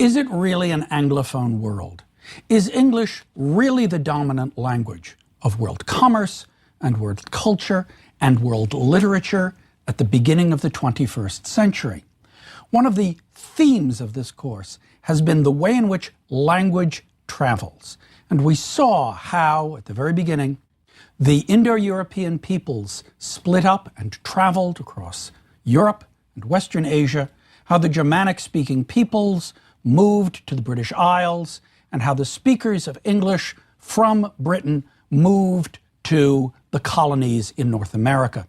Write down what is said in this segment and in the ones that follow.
Is it really an Anglophone world? Is English really the dominant language of world commerce and world culture and world literature at the beginning of the 21st century? One of the themes of this course has been the way in which language travels. And we saw how, at the very beginning, the Indo-European peoples split up and traveled across Europe and Western Asia, how the Germanic-speaking peoples moved to the British Isles, and how the speakers of English from Britain moved to the colonies in North America.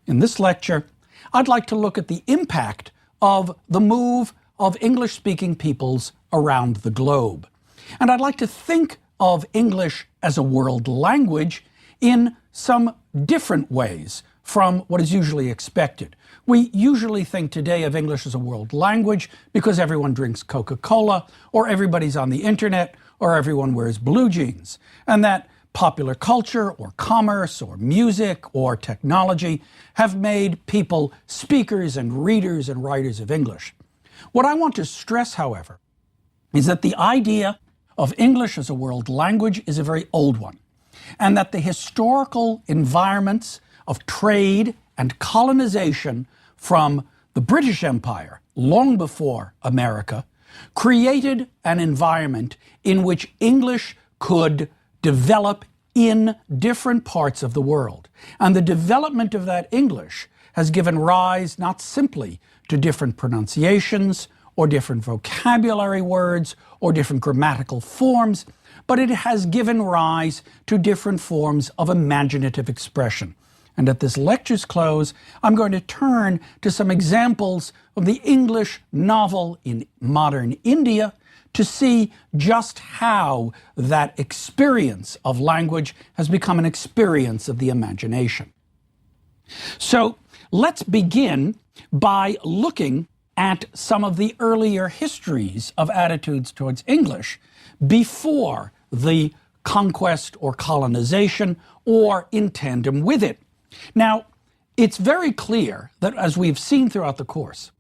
In this lecture, I'd like to look at the impact of the move of English-speaking peoples around the globe. And I'd like to think of English as a world language in some different ways from what is usually expected. We usually think today of English as a world language because everyone drinks Coca-Cola, or everybody's on the internet, or everyone wears blue jeans, and that popular culture or commerce or music or technology have made people speakers and readers and writers of English. What I want to stress, however, is that the idea of English as a world language is a very old one, and that the historical environments of trade and colonization from the British Empire, long before America, created an environment in which English could develop in different parts of the world. And the development of that English has given rise not simply to different pronunciations or different vocabulary words or different grammatical forms, but it has given rise to different forms of imaginative expression. And at this lecture's close, I'm going to turn to some examples of the English novel in modern India to see just how that experience of language has become an experience of the imagination. So let's begin by looking at some of the earlier histories of attitudes towards English before the conquest or colonization or in tandem with it. Now, it's very clear that, as we've seen throughout the course,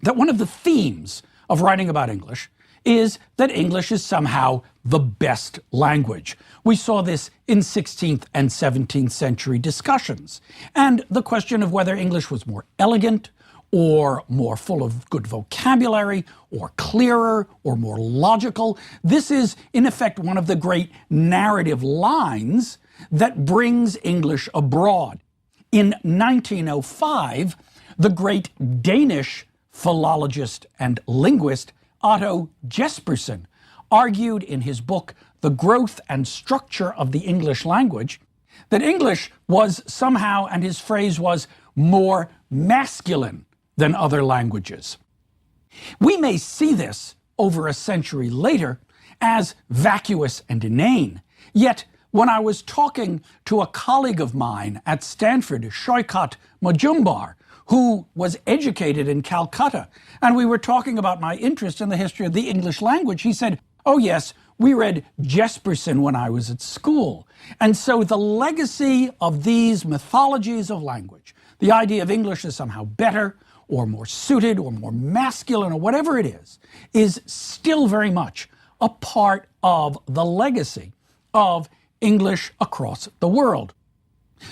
that one of the themes of writing about English is that English is somehow the best language. We saw this in 16th and 17th century discussions. And the question of whether English was more elegant or more full of good vocabulary or clearer or more logical, this is in effect one of the great narrative lines that brings English abroad. In 1905, the great Danish philologist and linguist Otto Jespersen argued in his book, The Growth and Structure of the English Language, that English was somehow, and his phrase was, more masculine than other languages. We may see this over a century later as vacuous and inane, yet when I was talking to a colleague of mine at Stanford, Shaukat Majumdar, who was educated in Calcutta, and we were talking about my interest in the history of the English language, he said, "Oh yes, we read Jespersen when I was at school." And so the legacy of these mythologies of language, the idea of English as somehow better or more suited or more masculine or whatever it is still very much a part of the legacy of English across the world.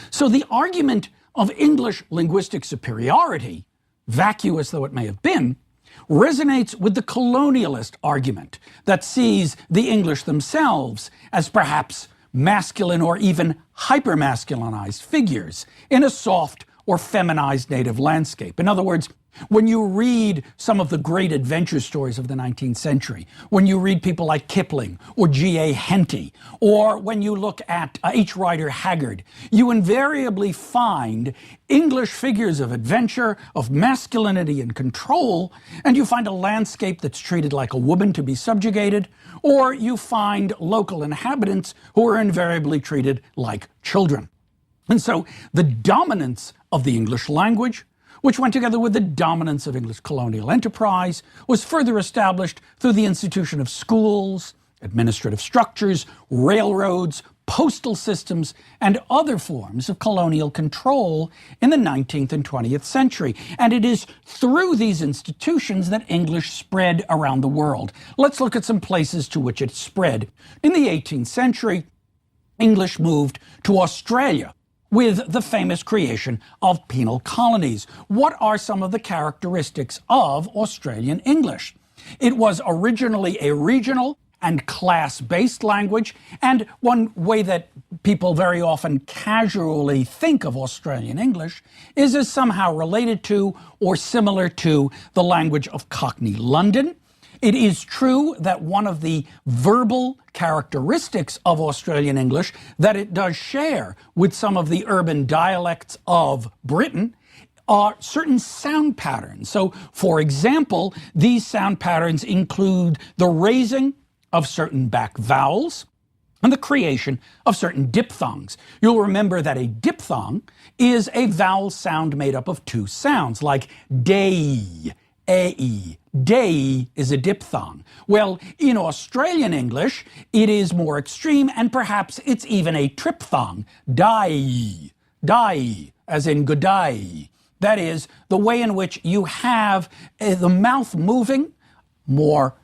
So the argument of English linguistic superiority, vacuous though it may have been, resonates with the colonialist argument that sees the English themselves as perhaps masculine or even hypermasculinized figures in a soft or feminized native landscape. In other words, when you read some of the great adventure stories of the 19th century, when you read people like Kipling or G.A. Henty, or when you look at H. Rider Haggard, you invariably find English figures of adventure, of masculinity and control, and you find a landscape that's treated like a woman to be subjugated, or you find local inhabitants who are invariably treated like children. And so the dominance of the English language, which went together with the dominance of English colonial enterprise, was further established through the institution of schools, administrative structures, railroads, postal systems, and other forms of colonial control in the 19th and 20th century. And it is through these institutions that English spread around the world. Let's look at some places to which it spread. In the 18th century, English moved to Australia with the famous creation of penal colonies. What are some of the characteristics of Australian English? It was originally a regional and class-based language, and one way that people very often casually think of Australian English is as somehow related to or similar to the language of Cockney London. It is true that one of the verbal characteristics of Australian English that it does share with some of the urban dialects of Britain are certain sound patterns. So, for example, these sound patterns include the raising of certain back vowels and the creation of certain diphthongs. You'll remember that a diphthong is a vowel sound made up of two sounds, like day, ae. Day is a diphthong. Well, in Australian English, it is more extreme, and perhaps it's even a triphthong. Die, as in good day. That is, the way in which you have the mouth moving more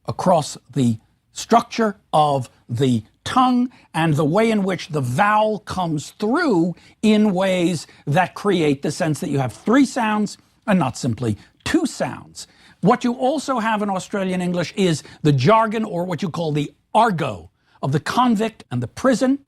across the structure of the tongue, and the way in which the vowel comes through in ways that create the sense that you have three sounds and not simply two sounds. What you also have in Australian English is the jargon, or what you call the argot, of the convict and the prison.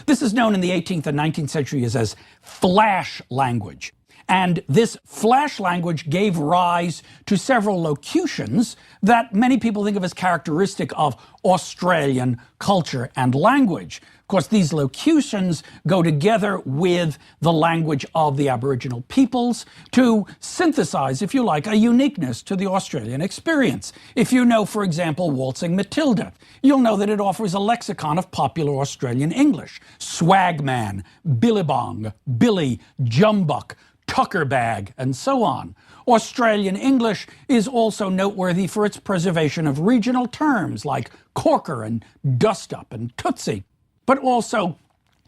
This is known in the 18th and 19th centuries as flash language. And this flash language gave rise to several locutions that many people think of as characteristic of Australian culture and language. Of course, these locutions go together with the language of the Aboriginal peoples to synthesize, if you like, a uniqueness to the Australian experience. If you know, for example, Waltzing Matilda, you'll know that it offers a lexicon of popular Australian English. Swagman, billabong, billy, jumbuck, tucker bag, and so on. Australian English is also noteworthy for its preservation of regional terms like corker and dust-up and tootsie, but also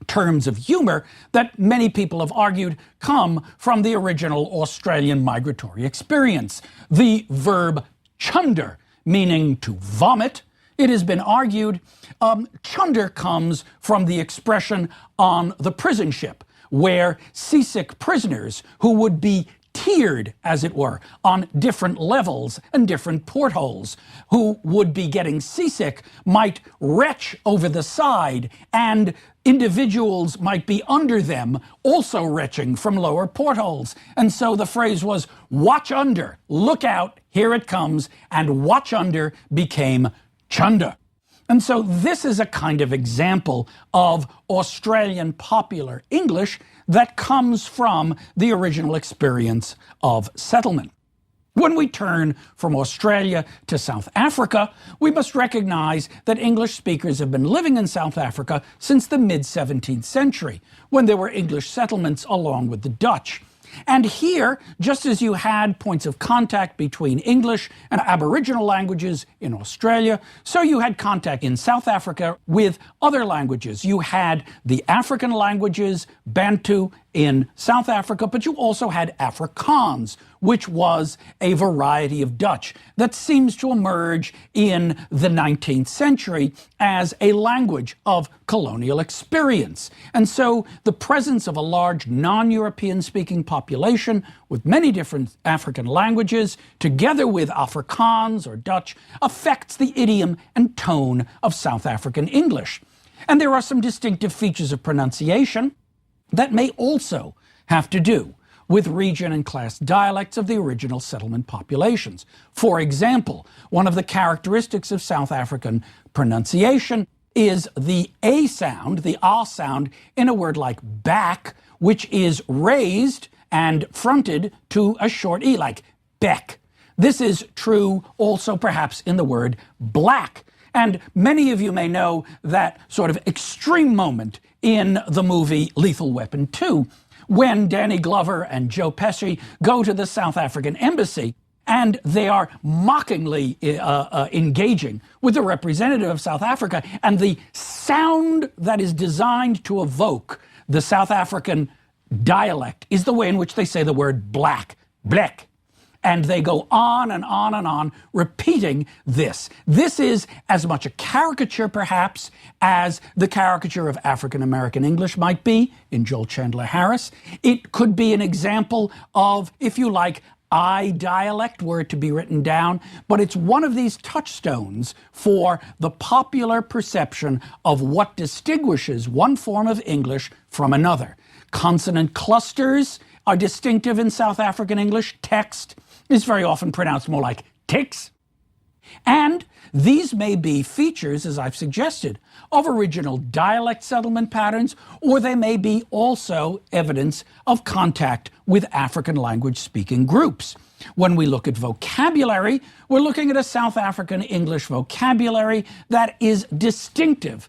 terms of humor that many people have argued come from the original Australian migratory experience. The verb chunder, meaning to vomit, it has been argued, chunder comes from the expression on the prison ship, where seasick prisoners who would be tiered, as it were, on different levels and different portholes, who would be getting seasick, might retch over the side, and individuals might be under them, also retching from lower portholes. And so the phrase was, watch under, look out, here it comes, and watch under became chunder. And so this is a kind of example of Australian popular English that comes from the original experience of settlement. When we turn from Australia to South Africa, we must recognize that English speakers have been living in South Africa since the mid-17th century, when there were English settlements along with the Dutch. And here, just as you had points of contact between English and Aboriginal languages in Australia, so you had contact in South Africa with other languages. You had the African languages, Bantu, in South Africa, but you also had Afrikaans, which was a variety of Dutch that seems to emerge in the 19th century as a language of colonial experience. And so the presence of a large non-European speaking population with many different African languages, together with Afrikaans or Dutch, affects the idiom and tone of South African English. And there are some distinctive features of pronunciation that may also have to do with region and class dialects of the original settlement populations. For example, one of the characteristics of South African pronunciation is the A sound, the A sound, in a word like back, which is raised and fronted to a short E, like beck. This is true also perhaps in the word black. And many of you may know that sort of extreme moment in the movie Lethal Weapon 2, when Danny Glover and Joe Pesci go to the South African embassy and they are mockingly engaging with the representative of South Africa, and the sound that is designed to evoke the South African dialect is the way in which they say the word black, blek. And they go on and on and on, repeating this. This is as much a caricature, perhaps, as the caricature of African-American English might be in Joel Chandler Harris. It could be an example of, if you like, I dialect, were it to be written down, but it's one of these touchstones for the popular perception of what distinguishes one form of English from another. Consonant clusters are distinctive in South African English. Text is very often pronounced more like ticks. And these may be features, as I've suggested, of original dialect settlement patterns, or they may be also evidence of contact with African language-speaking groups. When we look at vocabulary, we're looking at a South African English vocabulary that is distinctive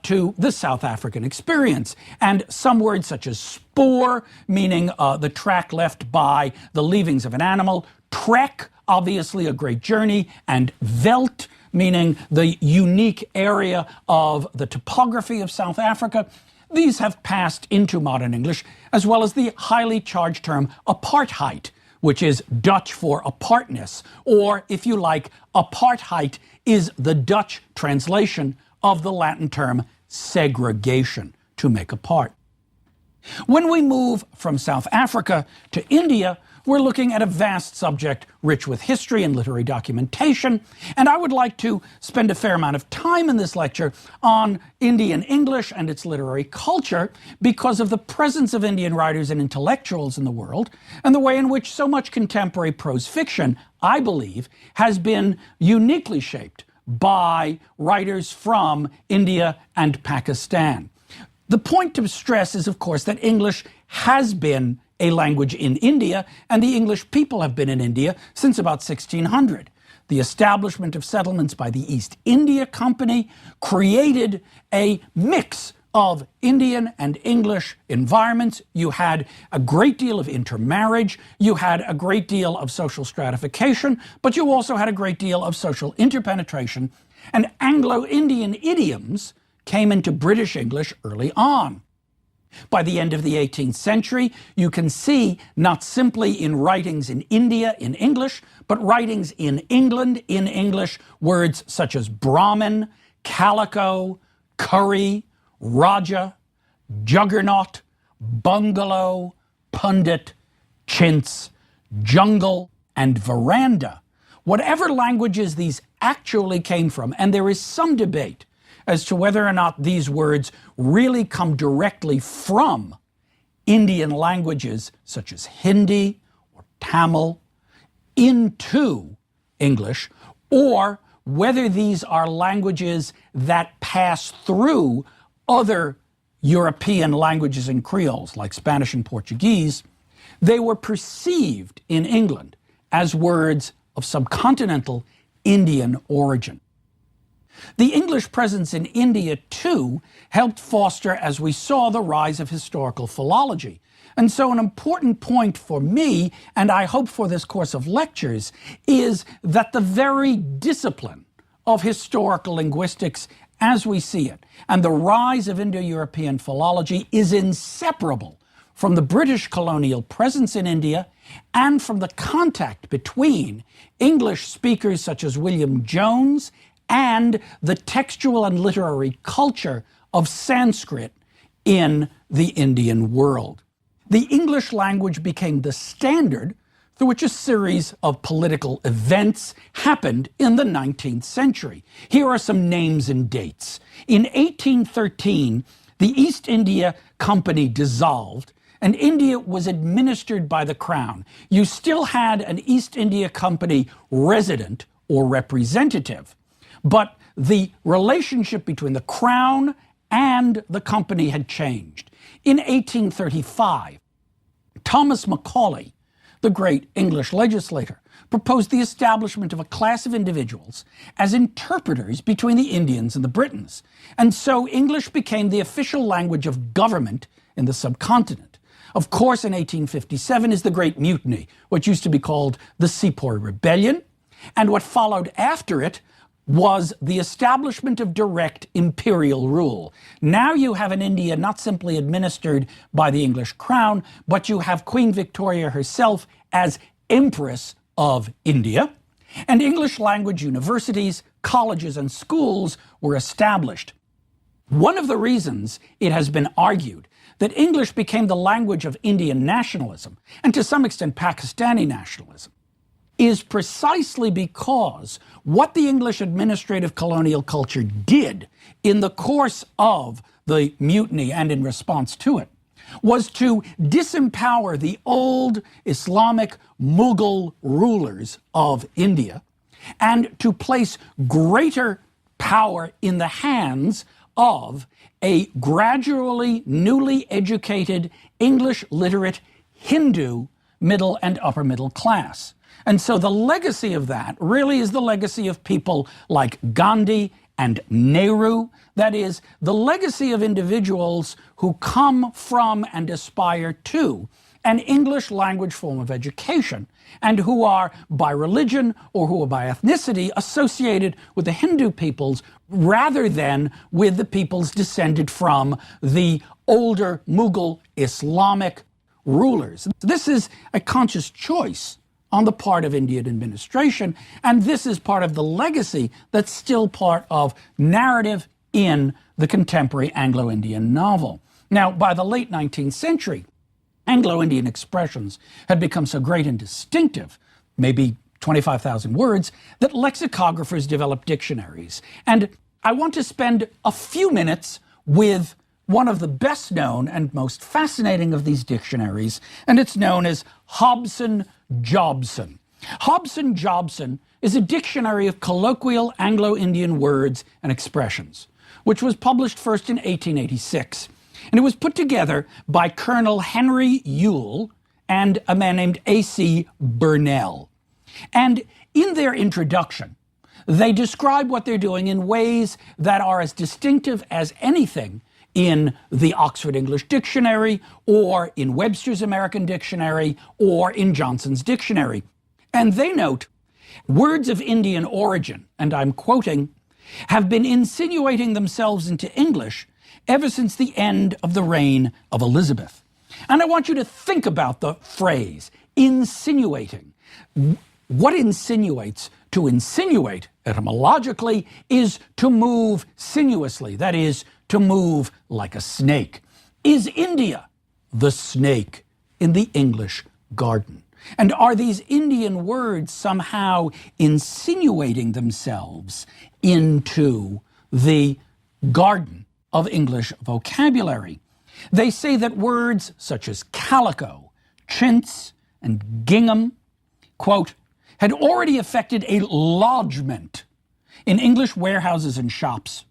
to the South African experience. And some words such as spoor, meaning the track left by the leavings of an animal, trek, obviously a great journey, and veld, meaning the unique area of the topography of South Africa. These have passed into modern English, as well as the highly charged term apartheid, which is Dutch for apartness, or, if you like, apartheid is the Dutch translation of the Latin term segregation, to make apart. When we move from South Africa to India, we're looking at a vast subject rich with history and literary documentation, and I would like to spend a fair amount of time in this lecture on Indian English and its literary culture because of the presence of Indian writers and intellectuals in the world, and the way in which so much contemporary prose fiction, I believe, has been uniquely shaped by writers from India and Pakistan. The point to stress is, of course, that English has been a language in India, and the English people have been in India since about 1600. The establishment of settlements by the East India Company created a mix of Indian and English environments. You had a great deal of intermarriage, you had a great deal of social stratification, but you also had a great deal of social interpenetration, and Anglo-Indian idioms came into British English early on. By the end of the 18th century, you can see not simply in writings in India in English, but writings in England in English, words such as Brahmin, calico, curry, Raja, juggernaut, bungalow, pundit, chintz, jungle, and veranda. Whatever languages these actually came from, and there is some debate as to whether or not these words really come directly from Indian languages such as Hindi or Tamil into English, or whether these are languages that pass through other European languages and creoles like Spanish and Portuguese. They were perceived in England as words of subcontinental Indian origin. The English presence in India, too, helped foster, as we saw, the rise of historical philology. And so an important point for me, and I hope for this course of lectures, is that the very discipline of historical linguistics as we see it, and the rise of Indo-European philology is inseparable from the British colonial presence in India and from the contact between English speakers such as William Jones and the textual and literary culture of Sanskrit in the Indian world. The English language became the standard through which a series of political events happened in the 19th century. Here are some names and dates. In 1813, the East India Company dissolved, and India was administered by the Crown. You still had an East India Company resident or representative, but the relationship between the Crown and the Company had changed. In 1835, Thomas Macaulay, the great English legislator, proposed the establishment of a class of individuals as interpreters between the Indians and the Britons. And so English became the official language of government in the subcontinent. Of course, in 1857 is the Great Mutiny, what used to be called the Sepoy Rebellion, and what followed after it was the establishment of direct imperial rule. Now you have an India not simply administered by the English crown, but you have Queen Victoria herself as Empress of India, and English language universities, colleges, and schools were established. One of the reasons it has been argued that English became the language of Indian nationalism, and to some extent Pakistani nationalism, is precisely because what the English administrative colonial culture did in the course of the mutiny and in response to it was to disempower the old Islamic Mughal rulers of India and to place greater power in the hands of a gradually newly educated English literate Hindu middle and upper middle class. And so the legacy of that really is the legacy of people like Gandhi and Nehru. That is, the legacy of individuals who come from and aspire to an English language form of education, and who are by religion or who are by ethnicity associated with the Hindu peoples rather than with the peoples descended from the older Mughal Islamic rulers. This is a conscious choice on the part of Indian administration, and this is part of the legacy that's still part of narrative in the contemporary Anglo-Indian novel. Now, by the late 19th century, Anglo-Indian expressions had become so great and distinctive, maybe 25,000 words, that lexicographers developed dictionaries. And I want to spend a few minutes with one of the best known and most fascinating of these dictionaries, and it's known as Hobson-Jobson. Hobson-Jobson is a dictionary of colloquial Anglo-Indian words and expressions, which was published first in 1886. And it was put together by Colonel Henry Yule and a man named A.C. Burnell. And in their introduction, they describe what they're doing in ways that are as distinctive as anything in the Oxford English Dictionary, or in Webster's American Dictionary, or in Johnson's Dictionary. And they note, words of Indian origin, and I'm quoting, have been insinuating themselves into English ever since the end of the reign of Elizabeth. And I want you to think about the phrase, insinuating. What insinuates? To insinuate, etymologically, is to move sinuously, that is, to move like a snake. Is India the snake in the English garden? And are these Indian words somehow insinuating themselves into the garden of English vocabulary? They say that words such as calico, chintz, and gingham, quote, had already effected a lodgment in English warehouses and shops,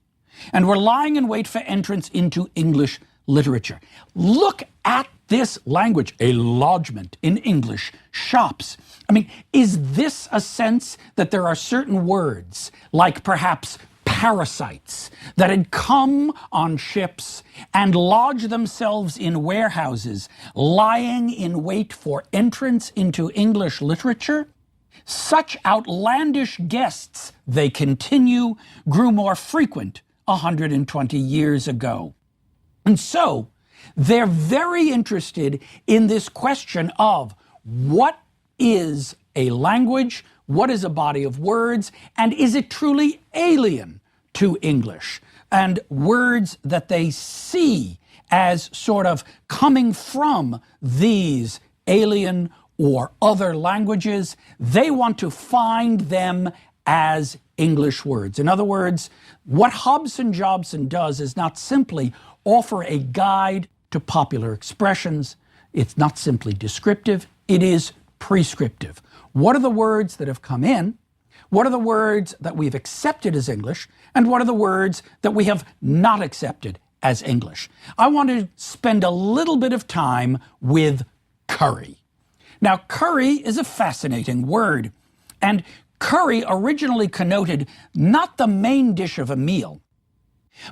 and were lying in wait for entrance into English literature. Look at this language, a lodgment in English shops. I mean, is this a sense that there are certain words, like perhaps parasites, that had come on ships and lodged themselves in warehouses, lying in wait for entrance into English literature? Such outlandish guests, they continue, grew more frequent 120 years ago. And so they're very interested in this question of what is a language, what is a body of words, and is it truly alien to English? And words that they see as sort of coming from these alien or other languages, they want to find them as English words. In other words, what Hobson-Jobson does is not simply offer a guide to popular expressions. It's not simply descriptive, it is prescriptive. What are the words that have come in? What are the words that we've accepted as English? And what are the words that we have not accepted as English? I want to spend a little bit of time with curry. Now, curry is a fascinating word, and curry originally connoted not the main dish of a meal,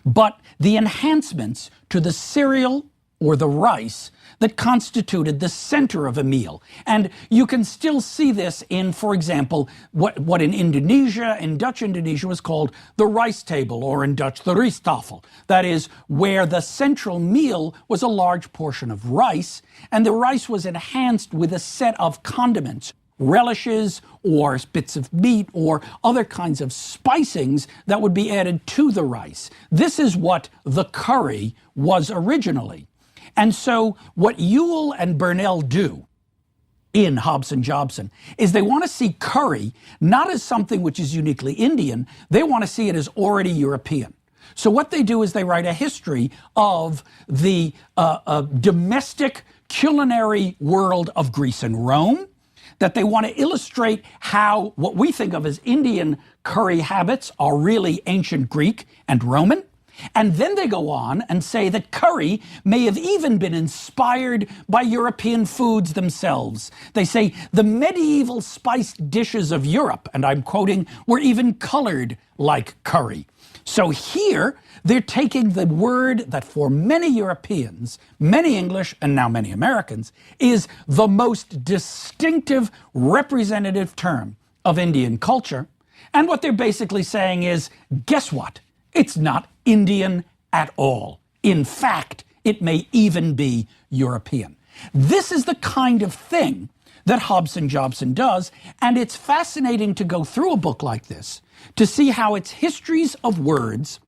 but the enhancements to the cereal or the rice, that constituted the center of a meal. And you can still see this in, for example, what in Indonesia, in Dutch Indonesia, was called the rice table, or in Dutch, the rijsttafel. That is, where the central meal was a large portion of rice, and the rice was enhanced with a set of condiments, relishes or bits of meat or other kinds of spicings that would be added to the rice. This is what the curry was originally. And so what Ewell and Burnell do in Hobson Jobson is they want to see curry not as something which is uniquely Indian, they want to see it as already European. So what they do is they write a history of the domestic culinary world of Greece and Rome, that they want to illustrate how what we think of as Indian curry habits are really ancient Greek and Roman. And then they go on and say that curry may have even been inspired by European foods themselves. They say the medieval spiced dishes of Europe, and I'm quoting, were even colored like curry. So here they're taking the word that for many Europeans, many English, and now many Americans, is the most distinctive representative term of Indian culture. And what they're basically saying is, guess what? It's not Indian at all. In fact, it may even be European. This is the kind of thing that Hobson Jobson does, and it's fascinating to go through a book like this to see how its histories of words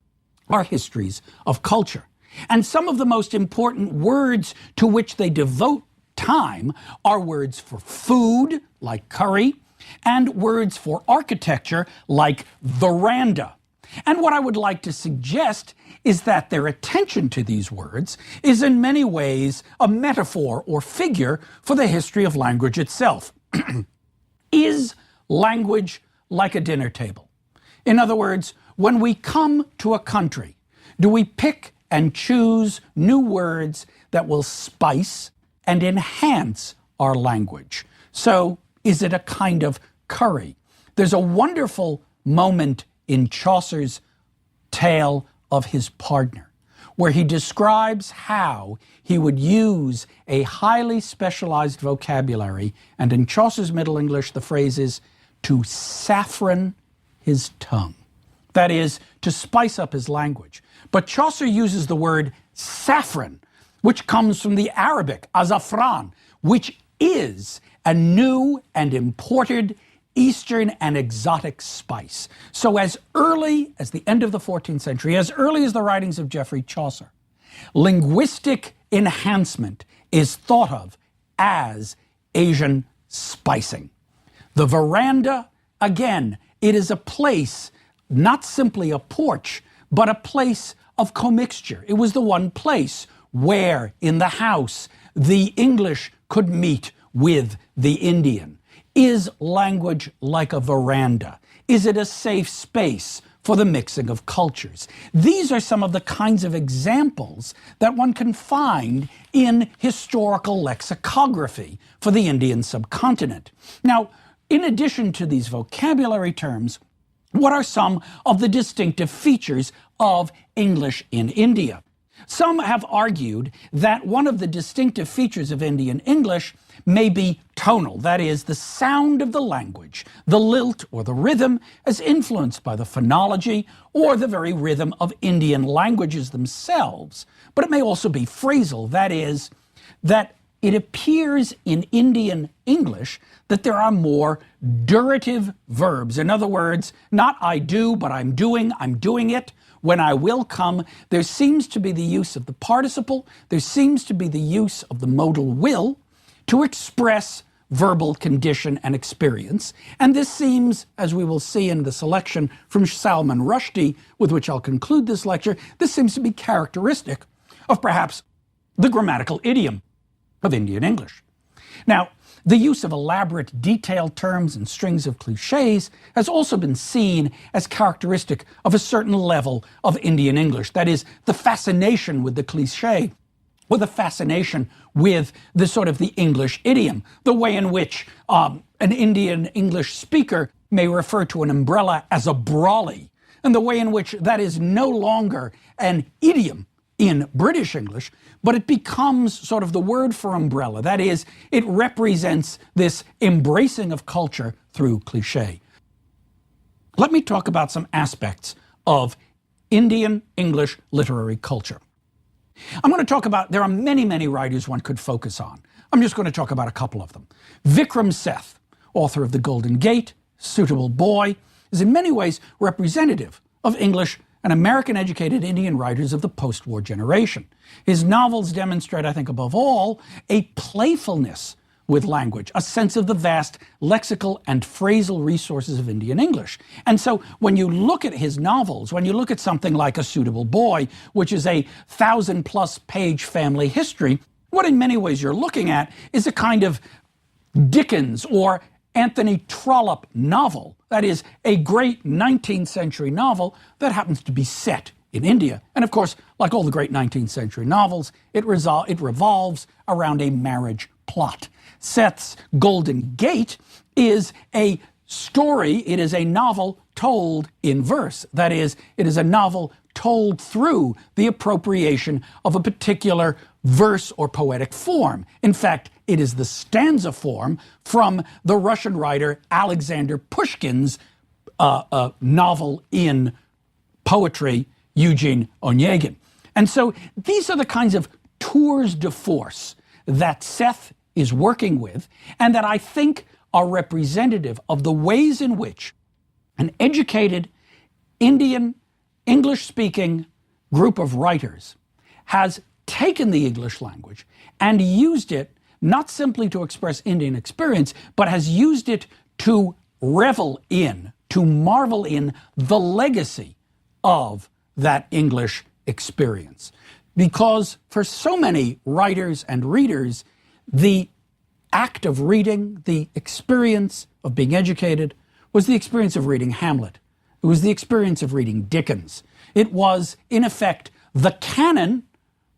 are histories of culture. And some of the most important words to which they devote time are words for food, like curry, and words for architecture, like veranda. And what I would like to suggest is that their attention to these words is in many ways a metaphor or figure for the history of language itself. Is language like a dinner table? In other words, when we come to a country, do we pick and choose new words that will spice and enhance our language? So, is it a kind of curry? There's a wonderful moment in Chaucer's tale of his partner, where he describes how he would use a highly specialized vocabulary, and in Chaucer's Middle English, the phrase is to saffron his tongue. That is, to spice up his language. But Chaucer uses the word saffron, which comes from the Arabic azafran, which is a new and imported Eastern and exotic spice. So as early as the end of the 14th century, as early as the writings of Geoffrey Chaucer, linguistic enhancement is thought of as Asian spicing. The veranda, again, it is a place, not simply a porch, but a place of commixture. It was the one place where, in the house, the English could meet with the Indian. Is language like a veranda? Is it a safe space for the mixing of cultures? These are some of the kinds of examples that one can find in historical lexicography for the Indian subcontinent. Now, in addition to these vocabulary terms, what are some of the distinctive features of English in India? Some have argued that one of the distinctive features of Indian English may be tonal, that is, the sound of the language, the lilt or the rhythm, as influenced by the phonology or the very rhythm of Indian languages themselves. But it may also be phrasal, that is, that it appears in Indian English that there are more durative verbs. In other words, not I do, but I'm doing it. When I will come, there seems to be the use of the participle, there seems to be the use of the modal will to express verbal condition and experience. And this seems, as we will see in the selection from Salman Rushdie, with which I'll conclude this lecture, this seems to be characteristic of perhaps the grammatical idiom of Indian English. Now, the use of elaborate, detailed terms and strings of cliches has also been seen as characteristic of a certain level of Indian English. That is, the fascination with the cliche, or the fascination with the sort of the English idiom, the way in which an Indian English speaker may refer to an umbrella as a brolly, and the way in which that is no longer an idiom, in British English, but it becomes sort of the word for umbrella. That is, it represents this embracing of culture through cliché. Let me talk about some aspects of Indian English literary culture. I'm going to talk about, there are many, many writers one could focus on. I'm just going to talk about a couple of them. Vikram Seth, author of The Golden Gate, Suitable Boy, is in many ways representative of English and American-educated Indian writers of the post-war generation. His novels demonstrate, I think above all, a playfulness with language, a sense of the vast lexical and phrasal resources of Indian English. And so when you look at his novels, when you look at something like A Suitable Boy, which is a 1,000-plus page family history, what in many ways you're looking at is a kind of Dickens or Anthony Trollope novel. That is, a great 19th century novel that happens to be set in India. And of course, like all the great 19th century novels, it revolves around a marriage plot. Seth's Golden Gate is a story, it is a novel told in verse. That is, it is a novel told through the appropriation of a particular verse or poetic form. In fact, it is the stanza form from the Russian writer Alexander Pushkin's novel in poetry, Eugene Onegin. And so these are the kinds of tours de force that Seth is working with, and that I think are representative of the ways in which an educated Indian English-speaking group of writers has taken the English language and used it not simply to express Indian experience, but has used it to revel in, to marvel in the legacy of that English experience. Because for so many writers and readers, the act of reading, the experience of being educated, was the experience of reading Hamlet. It was the experience of reading Dickens. It was, in effect, the canon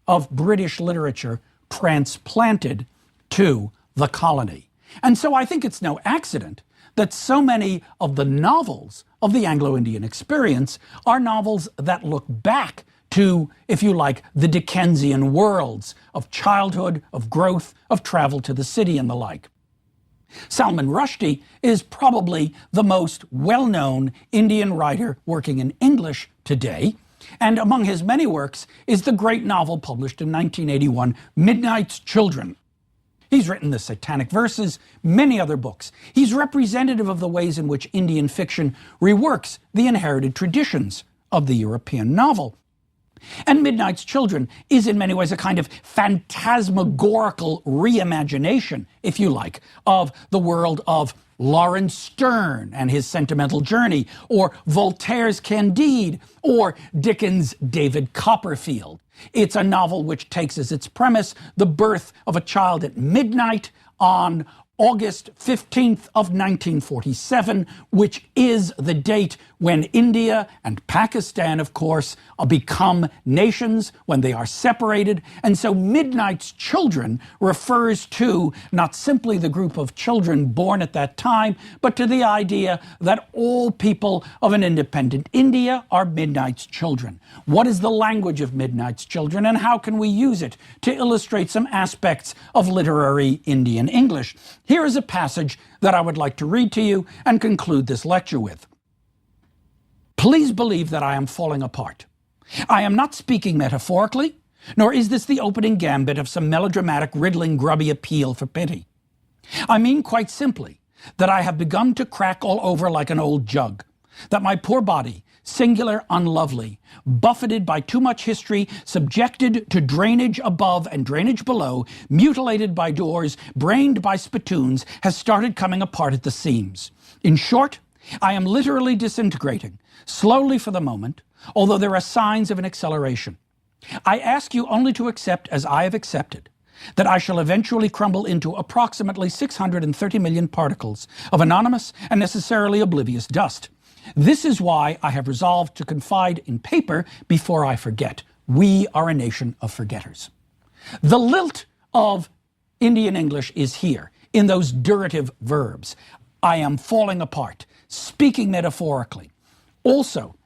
of British literature transplanted to the colony. And so I think it's no accident that so many of the novels of the Anglo-Indian experience are novels that look back to, if you like, the Dickensian worlds of childhood, of growth, of travel to the city and the like. Salman Rushdie is probably the most well-known Indian writer working in English today, and among his many works is the great novel published in 1981, Midnight's Children. He's written The Satanic Verses, many other books. He's representative of the ways in which Indian fiction reworks the inherited traditions of the European novel. And Midnight's Children is in many ways a kind of phantasmagorical reimagination, if you like, of the world of Lawrence Sterne and his sentimental journey, or Voltaire's Candide, or Dickens' David Copperfield. It's a novel which takes as its premise the birth of a child at midnight on August 15th of 1947, which is the date when India and Pakistan, of course, become nations, when they are separated. And so Midnight's Children refers to not simply the group of children born at that time, but to the idea that all people of an independent India are Midnight's children. What is the language of Midnight's Children, and how can we use it to illustrate some aspects of literary Indian English? Here is a passage that I would like to read to you and conclude this lecture with. Please believe that I am falling apart. I am not speaking metaphorically, nor is this the opening gambit of some melodramatic, riddling, grubby appeal for pity. I mean quite simply that I have begun to crack all over like an old jug, that my poor body, singular, unlovely, buffeted by too much history, subjected to drainage above and drainage below, mutilated by doors, brained by spittoons, has started coming apart at the seams. In short, I am literally disintegrating, slowly for the moment, although there are signs of an acceleration. I ask you only to accept, as I have accepted, that I shall eventually crumble into approximately 630 million particles of anonymous and necessarily oblivious dust. This is why I have resolved to confide in paper before I forget. We are a nation of forgetters. The lilt of Indian English is here, in those durative verbs. I am falling apart, speaking metaphorically. Also,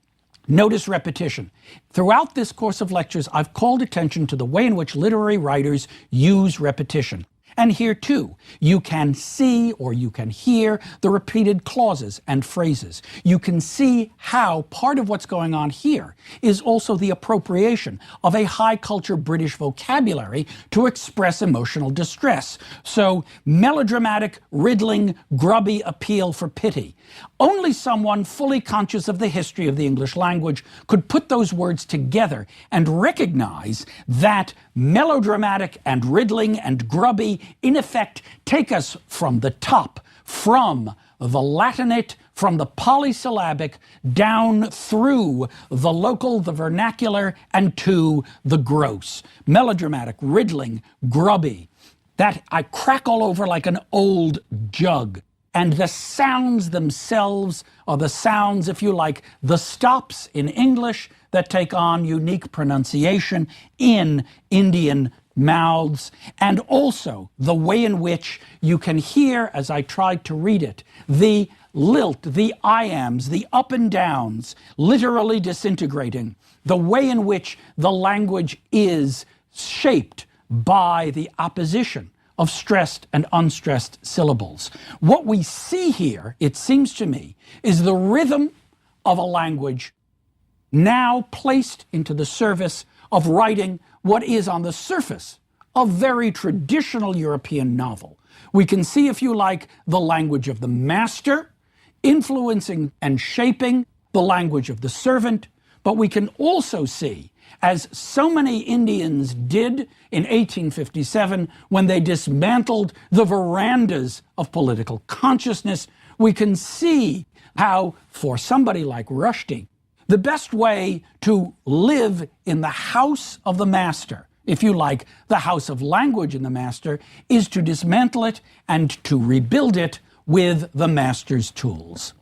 Notice repetition. Throughout this course of lectures, I've called attention to the way in which literary writers use repetition. And here too, you can see or you can hear the repeated clauses and phrases. You can see how part of what's going on here is also the appropriation of a high culture British vocabulary to express emotional distress. So, melodramatic, riddling, grubby appeal for pity. Only someone fully conscious of the history of the English language could put those words together and recognize that melodramatic and riddling and grubby in effect take us from the top, from the Latinate, from the polysyllabic, down through the local, the vernacular, and to the gross. Melodramatic, riddling, grubby. That I crack all over like an old jug. And the sounds themselves are the sounds, if you like, the stops in English that take on unique pronunciation in Indian mouths, and also the way in which you can hear, as I tried to read it, the lilt, the iambs, the up and downs, literally disintegrating, the way in which the language is shaped by the opposition of stressed and unstressed syllables. What we see here, it seems to me, is the rhythm of a language now placed into the service of writing what is on the surface a very traditional European novel. We can see, if you like, the language of the master influencing and shaping the language of the servant, but we can also see, as so many Indians did in 1857 when they dismantled the verandas of political consciousness, we can see how, for somebody like Rushdie, the best way to live in the house of the master, if you like, the house of language in the master, is to dismantle it and to rebuild it with the master's tools.